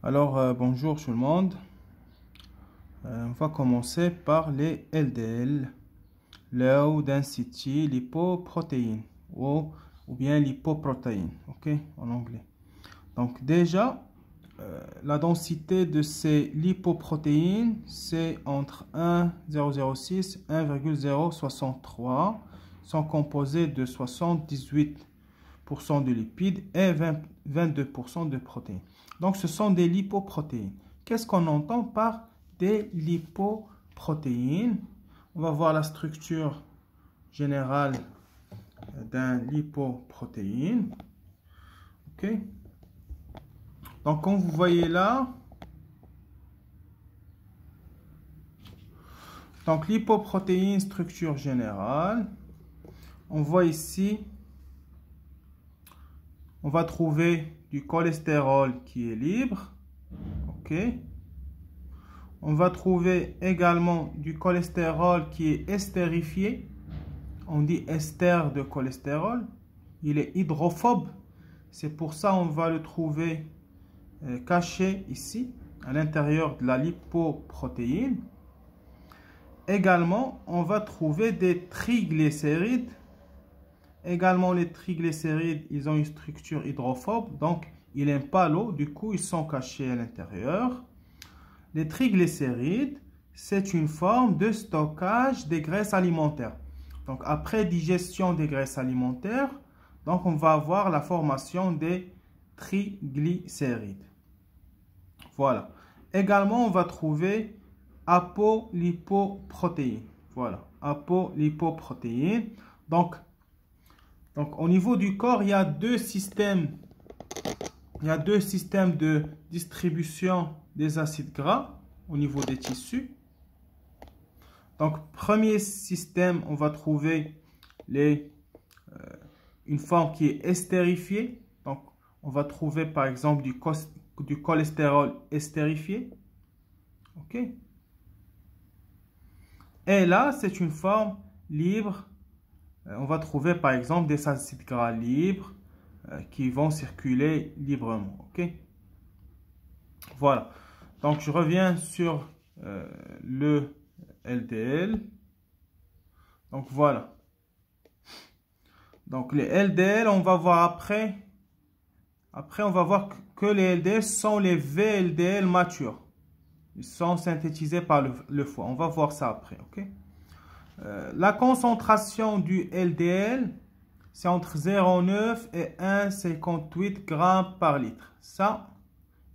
Bonjour tout le monde. On va commencer par les LDL, Low Density Lipoprotein ou bien lipoprotéines, ok, en anglais. Donc déjà, la densité de ces lipoprotéines, c'est entre 1,006 et 1,063, sont composées de 78% de lipides et 22% de protéines. Donc, ce sont des lipoprotéines. Qu'est-ce qu'on entend par des lipoprotéines? On va voir la structure générale d'un lipoprotéine. OK? Donc, comme vous voyez là, donc lipoprotéine, structure générale. On voit ici, on va trouver du cholestérol qui est libre. OK? On va trouver également du cholestérol qui est estérifié. On dit ester de cholestérol. Il est hydrophobe. C'est pour ça qu'on va le trouver caché ici, à l'intérieur de la lipoprotéine. Également, on va trouver des triglycérides. Également, les triglycérides, ils ont une structure hydrophobe. Donc, ils n'aiment pas l'eau. Du coup, ils sont cachés à l'intérieur. Les triglycérides, c'est une forme de stockage des graisses alimentaires. Donc, après digestion des graisses alimentaires, donc on va avoir la formation des triglycérides. Voilà. Également, on va trouver apolipoprotéines. Voilà, apolipoprotéines. Donc, au niveau du corps, il y a deux systèmes. Il y a deux systèmes de distribution des acides gras au niveau des tissus. Donc, premier système, on va trouver une forme qui est estérifiée. Donc, on va trouver par exemple du cholestérol estérifié. OK? Et là, c'est une forme libre. On va trouver par exemple des acides gras libres qui vont circuler librement. OK? Voilà. Donc, je reviens sur le LDL. Donc, voilà. Donc, les LDL, on va voir après. Après, on va voir que les LDL sont les VLDL matures. Ils sont synthétisés par le foie. On va voir ça après. OK? La concentration du LDL, c'est entre 0,9 et 1,58 grammes par litre. Ça,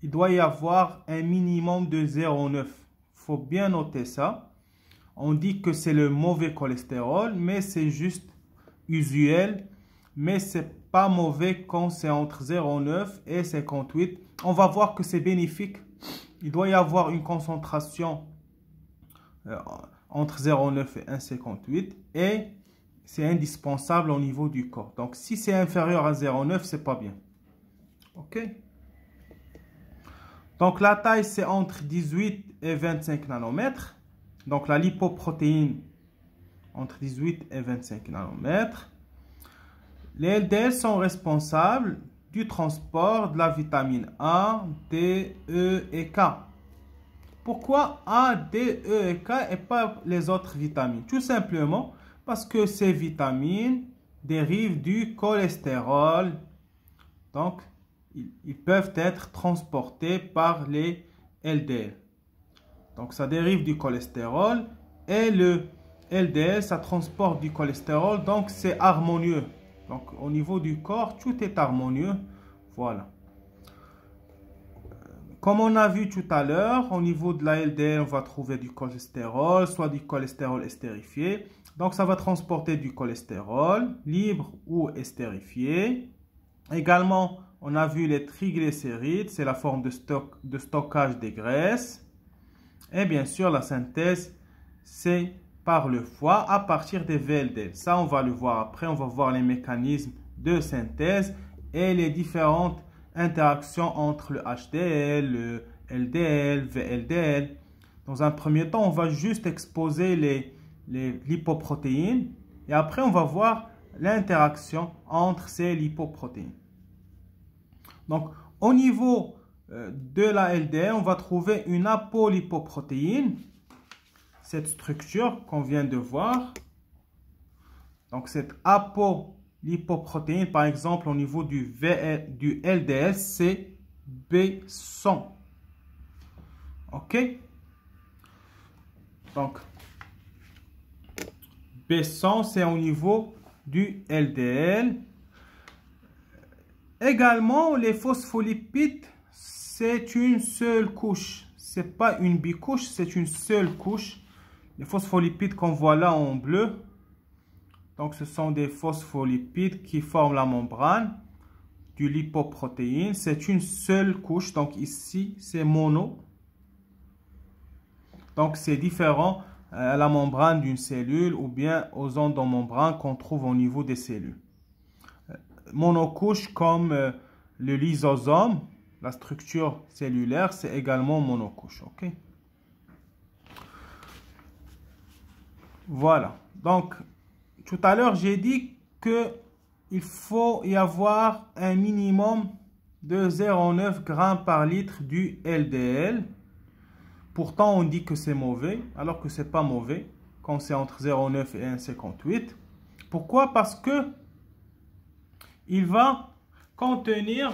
il doit y avoir un minimum de 0,9. Il faut bien noter ça. On dit que c'est le mauvais cholestérol, mais c'est juste usuel. Mais c'est pas mauvais quand c'est entre 0,9 et 58. On va voir que c'est bénéfique. Il doit y avoir une concentration entre 0,9 et 1,58 et c'est indispensable au niveau du corps. Donc, si c'est inférieur à 0,9, c'est pas bien. OK? Donc, la taille, c'est entre 18 et 25 nanomètres. Donc, la lipoprotéine, entre 18 et 25 nanomètres. Les LDL sont responsables du transport de la vitamine A, D, E et K. Pourquoi A, D, E et K et pas les autres vitamines? Tout simplement parce que ces vitamines dérivent du cholestérol. Donc, ils peuvent être transportés par les LDL. Donc, ça dérive du cholestérol et le LDL, ça transporte du cholestérol. Donc, c'est harmonieux. Donc, au niveau du corps, tout est harmonieux. Voilà. Comme on a vu tout à l'heure, au niveau de la LDL, on va trouver du cholestérol, soit du cholestérol estérifié. Donc, ça va transporter du cholestérol libre ou estérifié. Également, on a vu les triglycérides, c'est la forme de stockage des graisses. Et bien sûr, la synthèse, c'est par le foie à partir des VLDL. Ça, on va le voir après. On va voir les mécanismes de synthèse et les différentes interactions entre le HDL, le LDL, VLDL. Dans un premier temps, on va juste exposer les lipoprotéines et après, on va voir l'interaction entre ces lipoprotéines. Donc, au niveau de la LDL, on va trouver une apolipoprotéine, cette structure qu'on vient de voir. Donc cette apolipoprotéine, par exemple, au niveau du LDL, c'est B100. OK? Donc, B100, c'est au niveau du LDL. Également, les phospholipides, c'est une seule couche. Ce n'est pas une bicouche, c'est une seule couche. Les phospholipides qu'on voit là en bleu, donc ce sont des phospholipides qui forment la membrane du lipoprotéine. C'est une seule couche, donc ici c'est mono. Donc c'est différent à la membrane d'une cellule ou bien aux endomembranes qu'on trouve au niveau des cellules. Monocouche comme le lysosome, la structure cellulaire, c'est également monocouche. OK? Voilà. Donc, tout à l'heure, j'ai dit qu'il faut y avoir un minimum de 0,9 g par litre du LDL. Pourtant, on dit que c'est mauvais, alors que ce n'est pas mauvais, quand c'est entre 0,9 et 1,58. Pourquoi? Parce que il va contenir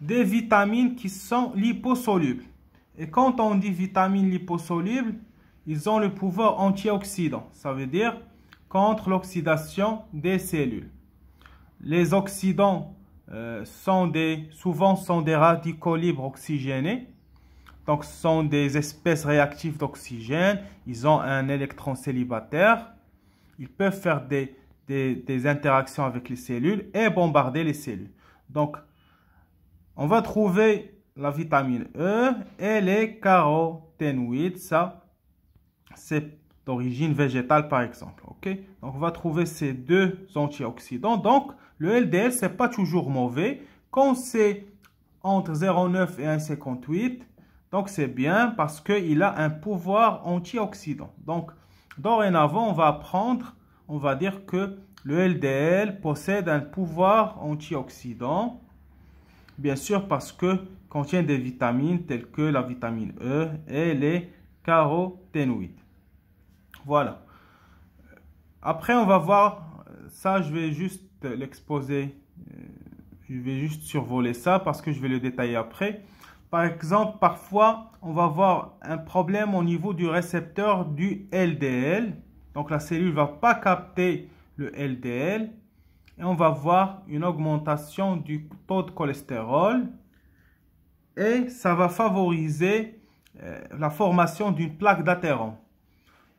des vitamines qui sont liposolubles. Et quand on dit vitamines liposolubles, ils ont le pouvoir antioxydant. Ça veut dire contre l'oxydation des cellules. Les oxydants souvent sont des radicaux libres oxygénés. Donc, ce sont des espèces réactives d'oxygène. Ils ont un électron célibataire. Ils peuvent faire des interactions avec les cellules et bombarder les cellules. Donc, on va trouver la vitamine E et les caroténoïdes. Ça, c'est d'origine végétale, par exemple. OK? Donc, on va trouver ces deux antioxydants. Donc, le LDL, ce n'est pas toujours mauvais. Quand c'est entre 0,9 et 1,58, donc c'est bien parce qu'il a un pouvoir antioxydant. Donc, dorénavant, on va apprendre, on va dire que le LDL possède un pouvoir antioxydant. Bien sûr, parce que contient des vitamines telles que la vitamine E et les caroténoïdes. Voilà. Après, on va voir, ça je vais juste l'exposer, je vais juste survoler ça parce que je vais le détailler après. Par exemple, parfois, on va avoir un problème au niveau du récepteur du LDL. Donc, la cellule ne va pas capter le LDL. Et on va voir une augmentation du taux de cholestérol. Et ça va favoriser la formation d'une plaque d'athérome.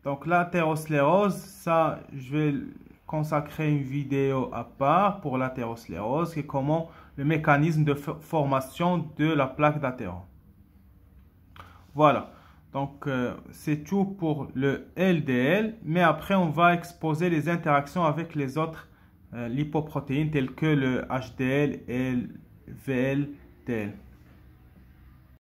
Donc, l'athérosclérose, ça, je vais consacrer une vidéo à part pour l'athérosclérose, qui est comment le mécanisme de formation de la plaque d'athérome. Voilà, donc c'est tout pour le LDL, mais après on va exposer les interactions avec les autres lipoprotéines telles que le HDL et le VLDL.